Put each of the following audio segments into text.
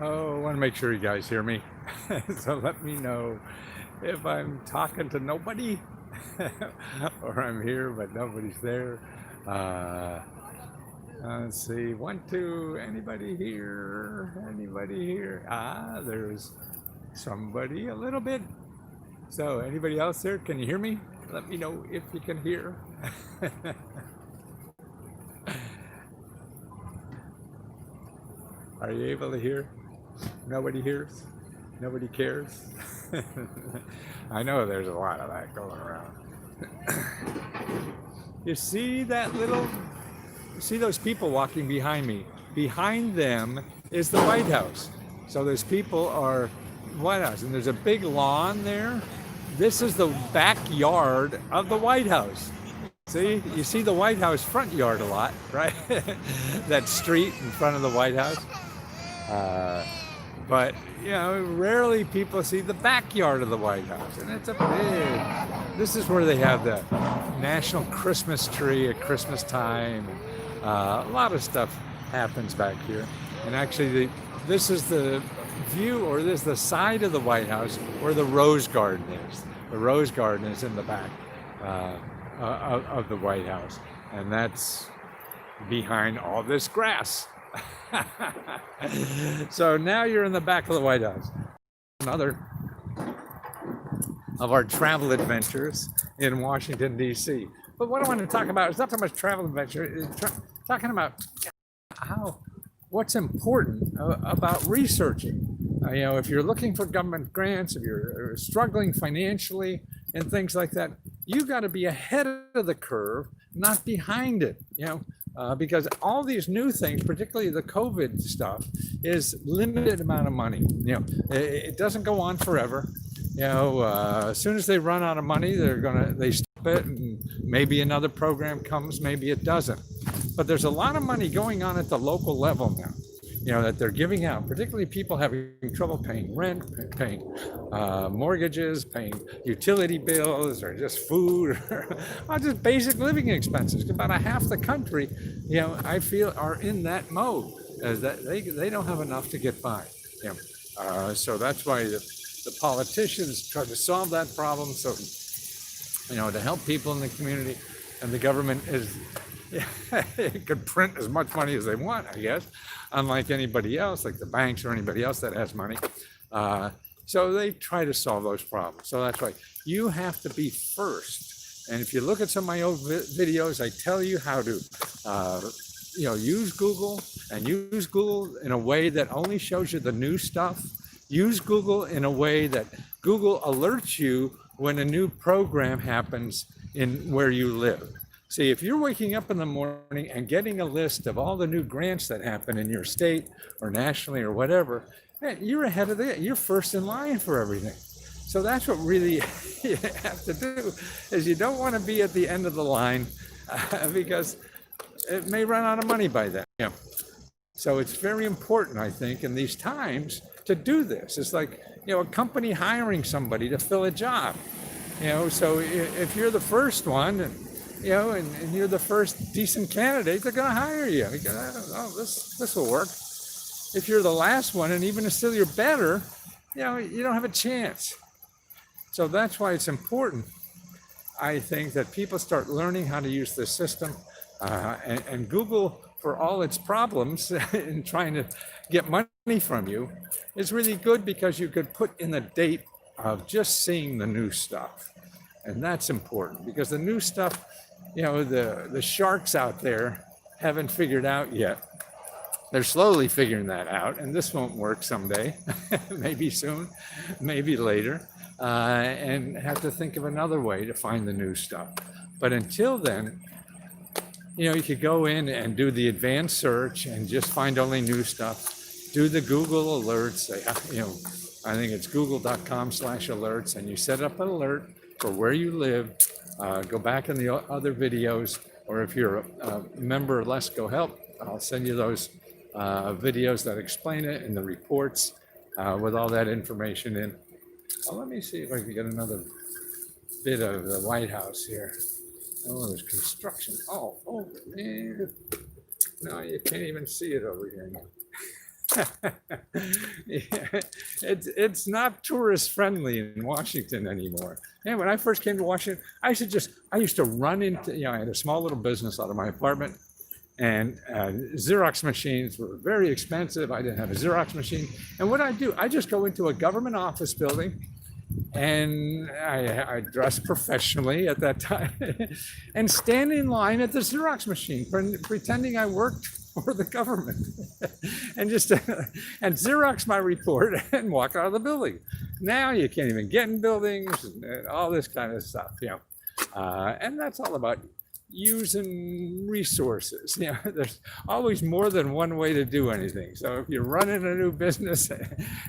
Oh, I want to make sure you guys hear me. So let me know if I'm talking to nobody or I'm here but nobody's there. Uh, let's see. One, two. Anybody here? Anybody here? Ah, there's somebody a little bit. So, anybody else there? Can you hear me? Let me know if you can hear. Are you able to hear? Nobody hears? Nobody cares? I know there's a lot of that going around. You see that little, you see those people walking behind me? Behind them is the White House. So those people are White House, and there's a big lawn there. This is the backyard of the White House. See, you see the White House front yard a lot, right? That street in front of the White House. Uh, but rarely people see the backyard of the White House, and it's a big. This is where they have the national Christmas tree at Christmas time. A lot of stuff happens back here, and actually, this is the view, or this is the side of the White House where the Rose Garden is. The Rose Garden is in the back of the White House, and that's behind all this grass. So now you're in the back of the White House. Another of our travel adventures in Washington, D.C. But what I want to talk about is not so much travel adventure, it's talking about what's important about researching. If you're looking for government grants, if you're struggling financially and things like that, you got to be ahead of the curve, not behind it. Because all these new things, particularly the COVID stuff, is limited amount of money. It doesn't go on forever. As soon as they run out of money, they stop it, and maybe another program comes, maybe it doesn't. But there's a lot of money going on at the local level now. That they're giving out, particularly people having trouble paying rent, paying mortgages, paying utility bills, or just food, or just basic living expenses. About half the country, I feel, are in that mode, as that they don't have enough to get by. So that's why the politicians try to solve that problem. So, to help people in the community, and the government is. It could print as much money as they want, I guess, unlike anybody else, like the banks or anybody else that has money. So they try to solve those problems. So that's why you have to be first. And if you look at some of my old videos, I tell you how to, use Google, and use Google in a way that only shows you the new stuff. Use Google in a way that Google alerts you when a new program happens in where you live. See, if you're waking up in the morning and getting a list of all the new grants that happen in your state or nationally or whatever, you're ahead of you're first in line for everything. So that's what really you have to do, is you don't want to be at the end of the line because it may run out of money by then. So it's very important, I think, in these times to do this. It's like, a company hiring somebody to fill a job. So if you're the first one, and you're the first decent candidate, they're going to hire you. This will work. If you're the last one, and even if still you're better, you don't have a chance. So that's why it's important, I think, that people start learning how to use this system. And Google, for all its problems in trying to get money from you, is really good, because you could put in the date of just seeing the new stuff. And that's important, because the new stuff, the sharks out there haven't figured out yet. They're slowly figuring that out, and this won't work someday, maybe soon, maybe later, and have to think of another way to find the new stuff. But until then, you could go in and do the advanced search and just find only new stuff. Do the Google alerts. I think it's google.com/alerts, and you set up an alert for where you live. Go back in the other videos, or if you're a member of Let's Go Help, I'll send you those videos that explain it, and the reports with all that information in. Well, let me see if I can get another bit of the White House here. Oh, there's construction. Oh, man. No, you can't even see it over here now. It's not tourist friendly in Washington anymore. And when I first came to Washington, I used to run into, I had a small little business out of my apartment, and Xerox machines were very expensive. I didn't have a Xerox machine. And what I do, I just go into a government office building, and I dressed professionally at that time and stand in line at the Xerox machine, pretending I worked for the government, and just and Xerox my report and walk out of the building. Now you can't even get in buildings and all this kind of stuff, and that's all about using resources. There's always more than one way to do anything. So if you're running a new business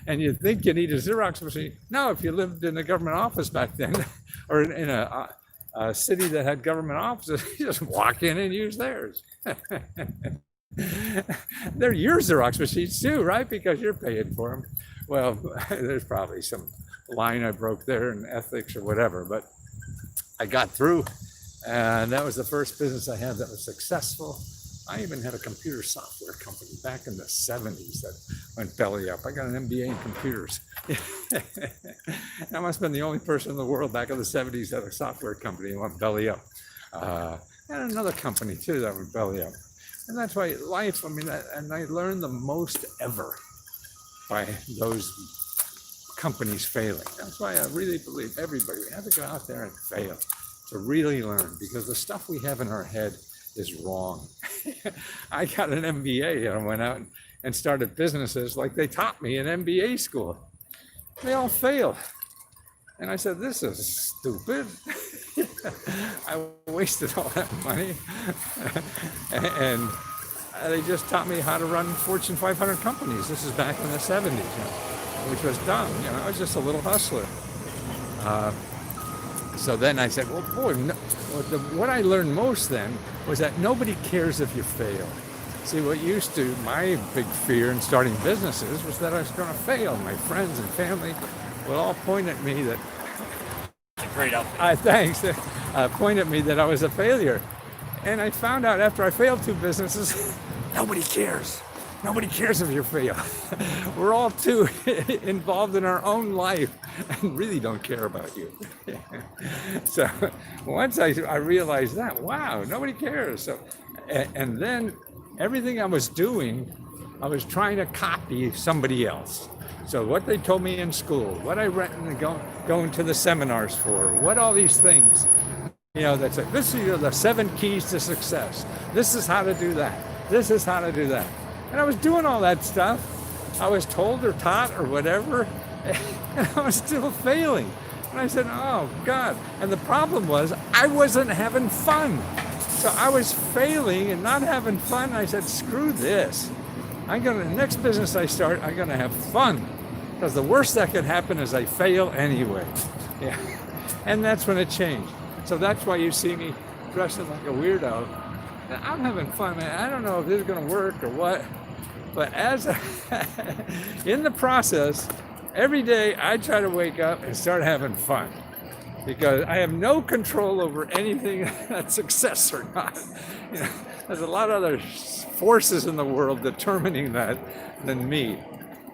and you think you need a Xerox machine, no, if you lived in a government office back then, or in a city that had government offices, you just walk in and use theirs. They're your Xerox machines too, right? Because you're paying for them. Well, there's probably some line I broke there in ethics or whatever, but I got through. And that was the first business I had that was successful. I even had a computer software company back in the 70s that went belly up. I got an MBA in computers. I must have been the only person in the world back in the 70s that had a software company that went belly up. And another company too that went belly up. And that's why life, and I learned the most ever by those companies failing. That's why I really believe everybody, we have to go out there and fail to really learn, because the stuff we have in our head is wrong. I got an MBA and I went out and started businesses like they taught me in MBA school. They all failed. And I said, this is stupid. I wasted all that money. And they just taught me how to run Fortune 500 companies. This is back in the 70s, which was dumb. I was just a little hustler. So then I said, well, boy, what I learned most then was that nobody cares if you fail. See, my big fear in starting businesses was that I was going to fail. My friends and family would all point at me that, great outfit. Thanks, point at me that I was a failure. And I found out after I failed 2 businesses, nobody cares. Nobody cares if you fail. We're all too involved in our own life and really don't care about you. So once I realized that, wow, nobody cares. So, and then everything I was doing, I was trying to copy somebody else. So what they told me in school, what I read and going to the seminars for, what all these things, that's like, this is the 7 keys to success. This is how to do that. This is how to do that. And I was doing all that stuff. I was told or taught or whatever, and I was still failing. And I said, oh God. And the problem was I wasn't having fun. So I was failing and not having fun. And I said, screw this. The next business I start, I'm gonna have fun. Because the worst that could happen is I fail anyway. Yeah. And that's when it changed. So that's why you see me dressing like a weirdo. I'm having fun, man. I don't know if this is gonna work or what. But in the process, every day I try to wake up and start having fun, because I have no control over anything that's success or not. There's a lot of other forces in the world determining that than me.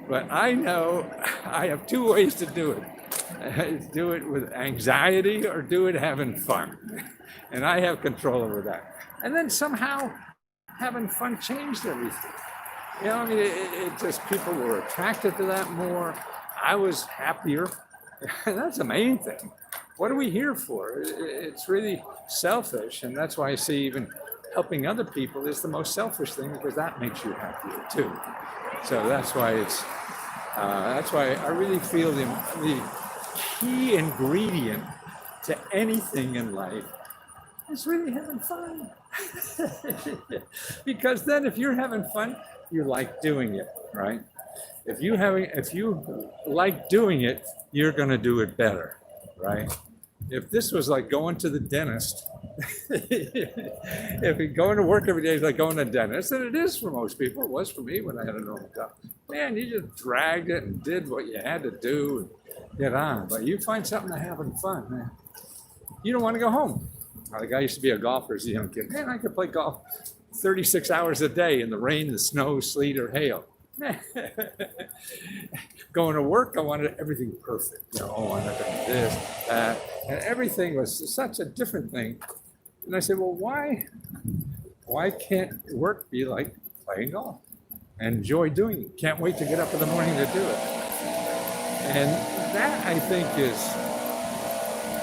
But I know I have 2 ways to do it. Do it with anxiety or do it having fun. And I have control over that. And then somehow having fun changed everything. It just, people were attracted to that more. I was happier. That's the main thing. What are we here for? It's really selfish. And that's why I see even helping other people is the most selfish thing, because that makes you happier too. So that's why I really feel the key ingredient to anything in life is really having fun. Because then if you're having fun, you like doing it, right? If you like doing it, you're going to do it better, right? If this was like going to the dentist, if you're going to work every day is like going to the dentist, and it is for most people, it was for me when I had a normal job. Man, you just dragged it and did what you had to do and get on. But you find something to having fun, man. You don't want to go home. Like I used to be a golfer as a young kid. Man, I could play golf 36 hours a day in the rain, the snow, sleet, or hail. Going to work, I wanted everything perfect. You know, oh, I'm not going to do this, that, and everything was such a different thing. And I said, well, why can't work be like playing golf? Enjoy doing it. Can't wait to get up in the morning to do it. And that, I think, is,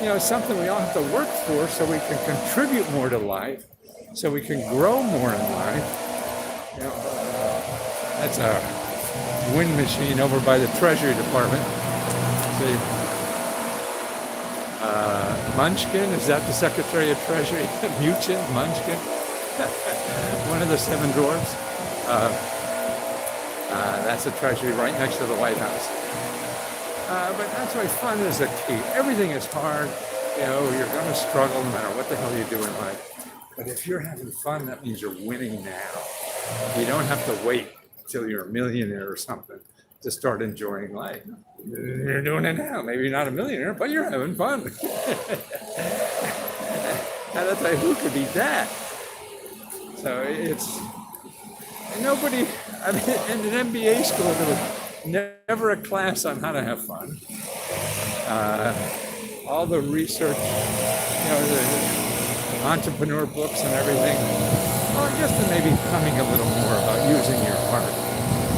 you know, something we all have to work for so we can contribute more to life, so we can grow more in life. You know, that's a wind machine over by the Treasury Department. See, Munchkin, is that the Secretary of Treasury? Muchin, Munchkin, one of the seven dwarfs. That's the Treasury right next to the White House. But that's why fun is the key. Everything is hard. You know, you're going to struggle no matter what the hell you do in life. But if you're having fun, that means you're winning now. You don't have to wait till you're a millionaire or something to start enjoying life. You're doing it now. Maybe you're not a millionaire, but you're having fun. And I'll tell you, who could beat that? So it's nobody. I mean, in an MBA school, there was never a class on how to have fun. All the research, you know, the entrepreneur books and everything. Well, I guess they're maybe coming a little more about using your heart.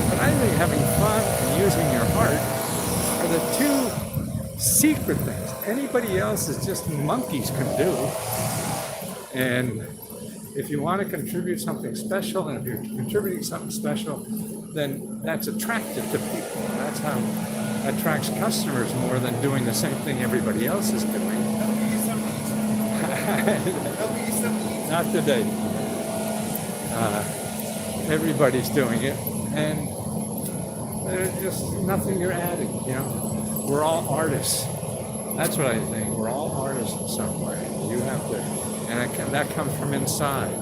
But I think having fun and using your heart are the two secret things. Anybody else is just monkeys can do. And if you want to contribute something special, and if you're contributing something special, then that's attractive to people. And that's how it attracts customers more than doing the same thing everybody else is doing. Not today. Everybody's doing it, and there's just nothing you're adding. You know, we're all artists. That's what I think. We're all artists in some way. You have to, and that comes from inside.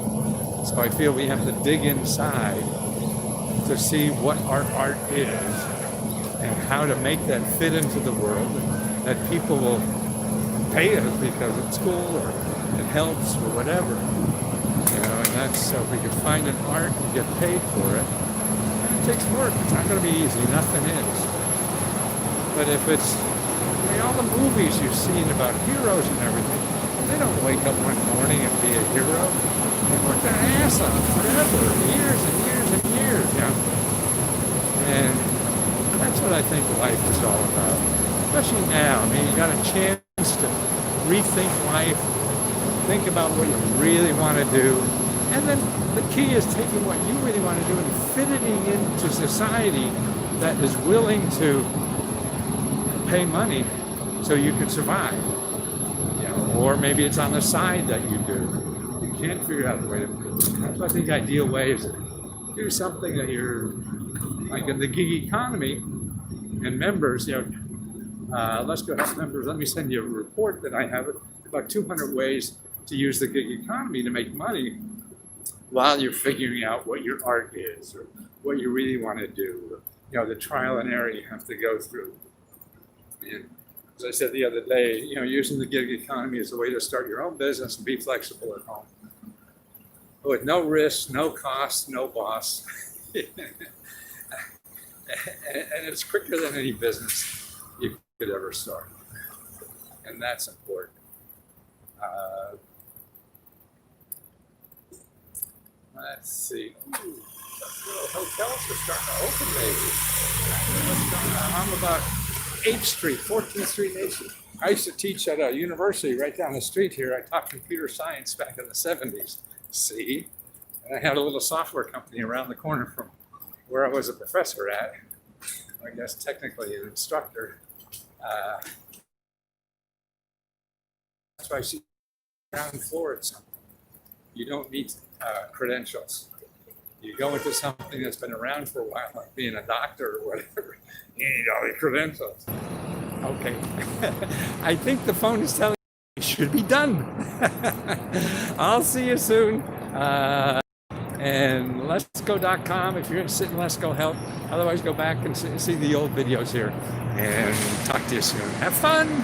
So I feel we have to dig inside to see what our art is and how to make that fit into the world, that people will pay us because it's cool or it helps or whatever. You know, and that's, so if we can find an art and get paid for it, and it takes work. It's not going to be easy. Nothing is. But if it's, I mean, all the movies you've seen about heroes and everything, they don't wake up one morning and be a hero. They work their ass off forever, years and years and years, you know. And that's what I think life is all about. Especially now. I mean, you got a chance to rethink life, think about what you really want to do. And then the key is taking what you really want to do and fitting into society that is willing to pay money so you can survive. You know, or maybe it's on the side that you do. You can't figure out the way to do it. That's why I think ideal way is to do something that you're, like in the gig economy and members, you know, Let's Go Help members, let me send you a report that I have about 200 ways to use the gig economy to make money while you're figuring out what your art is or what you really want to do. You know, the trial and error you have to go through. And as I said the other day, you know, using the gig economy as a way to start your own business and be flexible at home. With no risk, no cost, no boss. And it's quicker than any business you could ever start. And that's important. Let's see. Ooh, little hotels are starting to open maybe. What's going on? I'm about 8th Street, 14th Street Nation. I used to teach at a university right down the street here. I taught computer science back in the 70s. See? And I had a little software company around the corner from where I was a professor at. I guess technically an instructor. That's why I see ground floor at something. You don't need credentials. You go into something that's been around for a while, like being a doctor or whatever, you need all your credentials. Okay. I think the phone is telling me it should be done. I'll see you soon. And letsgo.com if you're interested in Let's Go Help. Otherwise, go back and see the old videos here. And talk to you soon. Have fun.